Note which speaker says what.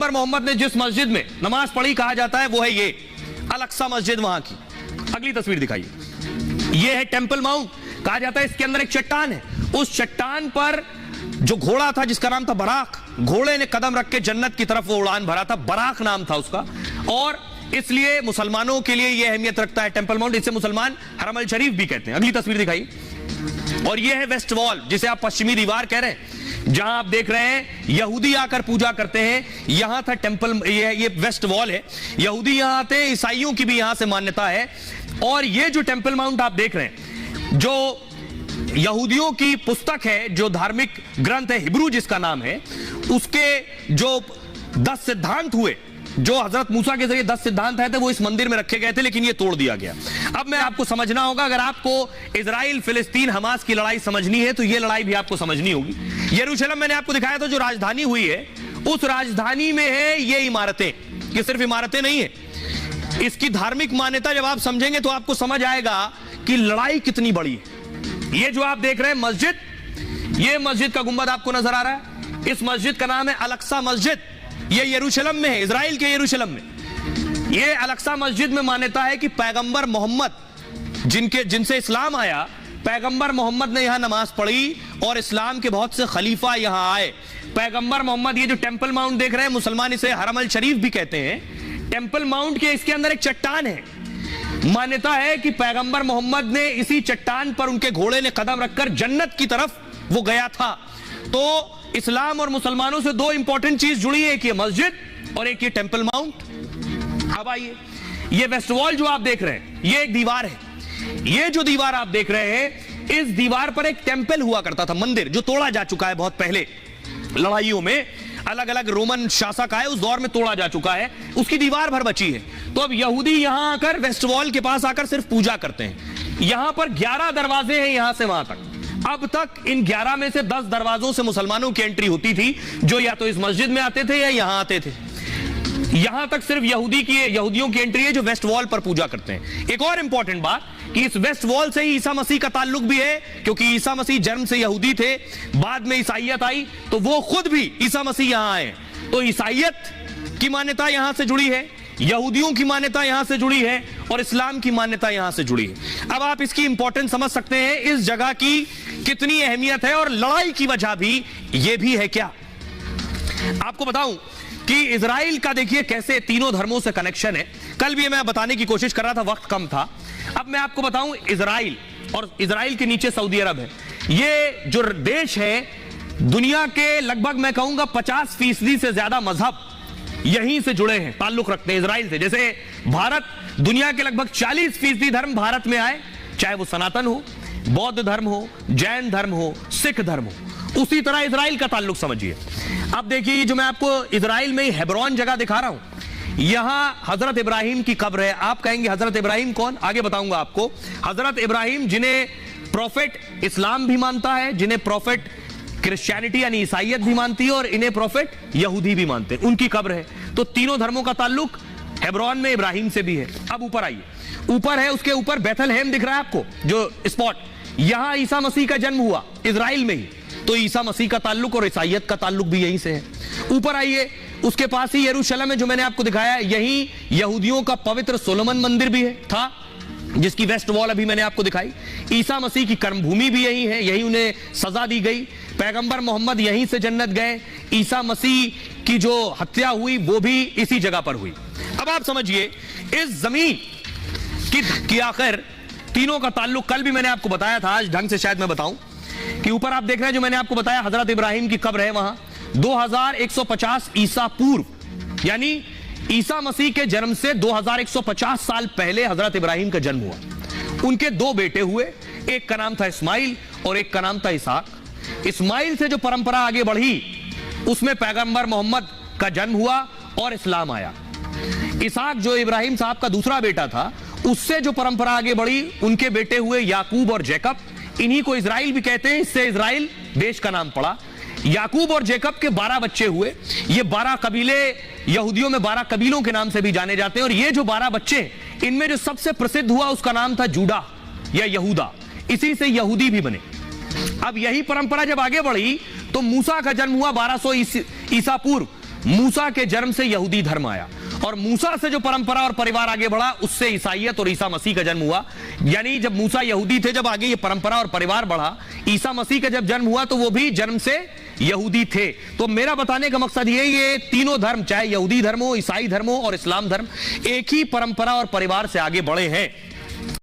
Speaker 1: पर मोहम्मद ने जिस मस्जिद में नमाज पढ़ी कहा जाता है वो है ये अल-अक्सा मस्जिद वहां की। अगली तस्वीर दिखाइए, ये है टेंपल माउंट। कहा जाता है इसके अंदर एक चट्टान है, उस चट्टान पर जो घोड़ा था जिसका नाम था बराक, घोड़े ने कदम रख के जन्नत की तरफ वो उड़ान भरा था, बराक नाम था उसका। और इसलिए मुसलमानों के लिए यह अहमियत रखता है टेंपल माउंट, इसे मुसलमान हरम अल शरीफ भी कहते हैं। अगली तस्वीर दिखाइए, और यह है वेस्ट वॉल जिसे आप पश्चिमी दीवार कह रहे हैं, जहां आप देख रहे हैं यहूदी आकर पूजा करते हैं। यहां था टेंपल, ये वेस्ट वॉल है, यहूदी यहां आते हैं, ईसाइयों की भी यहां से मान्यता है। और ये जो टेंपल माउंट आप देख रहे हैं, जो यहूदियों की पुस्तक है, जो धार्मिक ग्रंथ है हिब्रू जिसका नाम है, उसके जो 10 सिद्धांत हुए, जो हजरत मूसा के जरिए 10 सिद्धांत आए थे, वो इस मंदिर में रखे गए थे, लेकिन ये तोड़ दिया गया। अब मैं आपको समझना होगा, अगर आपको इजराइल फिलिस्तीन हमास की लड़ाई समझनी है तो ये लड़ाई भी आपको समझनी होगी। यरूशलेम मैंने आपको दिखाया था जो राजधानी हुई है, उस राजधानी में है ये इमारतें, ये सिर्फ इमारतें नहीं है, इसकी धार्मिक मान्यता जब आप समझेंगे तो आपको समझ आएगा कि लड़ाई कितनी बड़ी है। ये जो आप देख रहे हैं मस्जिद, ये मस्जिद का गुंबद आपको नजर आ रहा है, इस मस्जिद का नाम है अल-अक्सा मस्जिद। ये यरूशलेम में है, इजराइल के यरूशलेम में। ये अल-अक्सा मस्जिद में मान्यता है कि पैगंबर मोहम्मद, जिनसे इस्लाम आया, पैगंबर मोहम्मद ने यहां नमाज पढ़ी और इस्लाम के बहुत से खलीफा यहां आए। पैगंबर मोहम्मद, ये जो टेंपल माउंट देख रहे हैं, मुसलमान इसे हरम अल शरीफ भी कहते हैं। टेंपल माउंट के इसके अंदर एक चट्टान है, मान्यता है कि पैगंबर मोहम्मद ने इसी चट्टान पर उनके घोड़े ने कदम रखकर जन्नत की तरफ वो गया था। तो इस्लाम और मुसलमानों से दो इंपॉर्टेंट चीज जुड़ी है, एक ये मस्जिद और एक ये टेंपल माउंट। अब आइए, ये वेस्ट वॉल जो आप देख रहे हैं, ये एक दीवार है। ये जो दीवार आप देख रहे हैं, इस दीवार पर एक टेंपल हुआ करता था, मंदिर, जो तोड़ा जा चुका है बहुत पहले लड़ाइयों में, अलग अलग रोमन शासक आए उस दौर में तोड़ा जा चुका है, उसकी दीवार भर बची है। तो अब यहूदी यहां आकर वेस्ट वॉल के पास आकर सिर्फ पूजा करते हैं। यहां पर 11 दरवाजे हैं यहां से वहां तक। अब तक इन 11 में से 10 दरवाजों से मुसलमानों की एंट्री होती थी, जो या तो इस मस्जिद में आते थे या यहां आते थे। यहां तक सिर्फ यहूदियों की एंट्री है जो वेस्ट वॉल पर पूजा करते हैं। एक और इंपॉर्टेंट बात कि इस वेस्ट वॉल से ही ईसा मसीह का ताल्लुक भी है, क्योंकि ईसा मसीह जन्म से यहूदी थे, बाद में ईसाइयत आई तो वो खुद भी ईसा मसीह यहां आए। तो ईसाइयत की मान्यता यहां से जुड़ी है, यहूदियों की मान्यता यहां से जुड़ी है और इस्लाम की मान्यता यहां से जुड़ी है। अब आप इसकी इंपॉर्टेंस समझ सकते हैं, इस जगह की कितनी अहमियत है, और लड़ाई की वजह भी ये भी है। क्या आपको बताऊं कि इजराइल का देखिए कैसे तीनों धर्मों से कनेक्शन है। कल भी मैं बताने की कोशिश कर रहा था, वक्त कम था। अब मैं आपको बताऊं, इजराइल और इजराइल के नीचे सऊदी अरब है। ये जो देश है, दुनिया के लगभग मैं कहूंगा 50% से ज्यादा मजहब यहीं से जुड़े हैं, ताल्लुक रखते हैं इजराइल से। जैसे भारत, दुनिया के लगभग 40% धर्म भारत में आए, चाहे वो सनातन हो, बौद्ध धर्म हो, जैन धर्म हो, सिख धर्म हो, उसी तरह इजराइल का ताल्लुक समझिए। अब देखिए, जो मैं आपको इजराइल में हेब्रोन जगह दिखा रहा हूं, यहां हजरत इब्राहिम की कब्र है। आप कहेंगे हजरत इब्राहिम कौन? आगे बताऊंगा आपको। हजरत इब्राहिम, जिन्हें प्रोफेट इस्लाम भी मानता है, जिन्हें प्रोफेट क्रिश्चियनिटी यानी ईसाइयत भी मानती है, और इन्हें प्रोफेट यहूदी भी मानते हैं, उनकी कब्र है। तो तीनों धर्मों का ताल्लुक हेब्रोन में इब्राहिम से भी है। अब ऊपर आइए, ऊपर है, उसके ऊपर बेथलहेम दिख रहा है आपको, जो स्पॉट, यहां ईसा मसीह का जन्म हुआ, इजराइल में ही। तो ईसा मसीह का ताल्लुक और ईसाइयत का ताल्लुक भी यहीं से है। ऊपर आइए, उसके पास ही यरूशलेम है जो मैंने आपको दिखाया है, यहीं यहूदियों का पवित्र सोलोमन मंदिर भी है था, जिसकी वेस्ट वॉल अभी मैंने आपको दिखाई। ईसा मसीह की कर्मभूमि भी यही है, यही उन्हें सजा दी गई। पैगंबर मोहम्मद यहीं से जन्नत गए। ईसा मसीह की जो हत्या हुई वो भी इसी जगह पर हुई। अब आप समझिए, इस जमीन की आखिर तीनों का ताल्लुक, कल भी मैंने आपको बताया था, आज ढंग से शायद मैं बताऊं, कि ऊपर आप देख रहे हैं जो मैंने आपको बताया, हजरत इब्राहिम की कब्र है वहां। 2150 ईसा पूर्व, यानी ईसा मसीह के जन्म से 2150 साल पहले हजरत इब्राहिम का जन्म हुआ। उनके 2 बेटे हुए, एक का नाम था इस्माइल और एक का नाम था इसाक। इस्माइल से जो परंपरा आगे बढ़ी, उसमें पैगंबर मोहम्मद का जन्म हुआ और इस्लाम आया। इसाक जो इब्राहिम साहब का दूसरा बेटा था, उससे जो परंपरा आगे बढ़ी, उनके बेटे हुए याकूब और जैकब। इन्हीं को इजराइल भी कहते हैं, इससे इजराइल देश का नाम पड़ा। याकूब और जैकब के 12 बच्चे हुए। ये 12 कबीले यहूदियों में 12 कबीलों के नाम से भी जाने जाते हैं। और ये जो 12 बच्चे, इनमें जो सबसे प्रसिद्ध हुआ उसका नाम था जूडा या यहूदा, इसी से यहूदी भी बने। अब यही परंपरा जब आगे बढ़ी तो मूसा का जन्म हुआ 1200 ईसा पूर्व, मूसा के जन्म से यहूदी धर्म आया, और मूसा से जो परंपरा और परिवार आगे बढ़ा उससे ईसाइयत और ईसा मसीह का जन्म हुआ। यानी जब मूसा यहूदी थे, जब आगे ये परंपरा और परिवार बढ़ा, ईसा मसीह का जब जन्म हुआ तो वो भी जन्म से यहूदी थे। तो मेरा बताने का मकसद ये तीनों धर्म, चाहे यहूदी धर्म हो, ईसाई धर्म हो और इस्लाम धर्म, एक ही परंपरा और परिवार से आगे बढ़े हैं।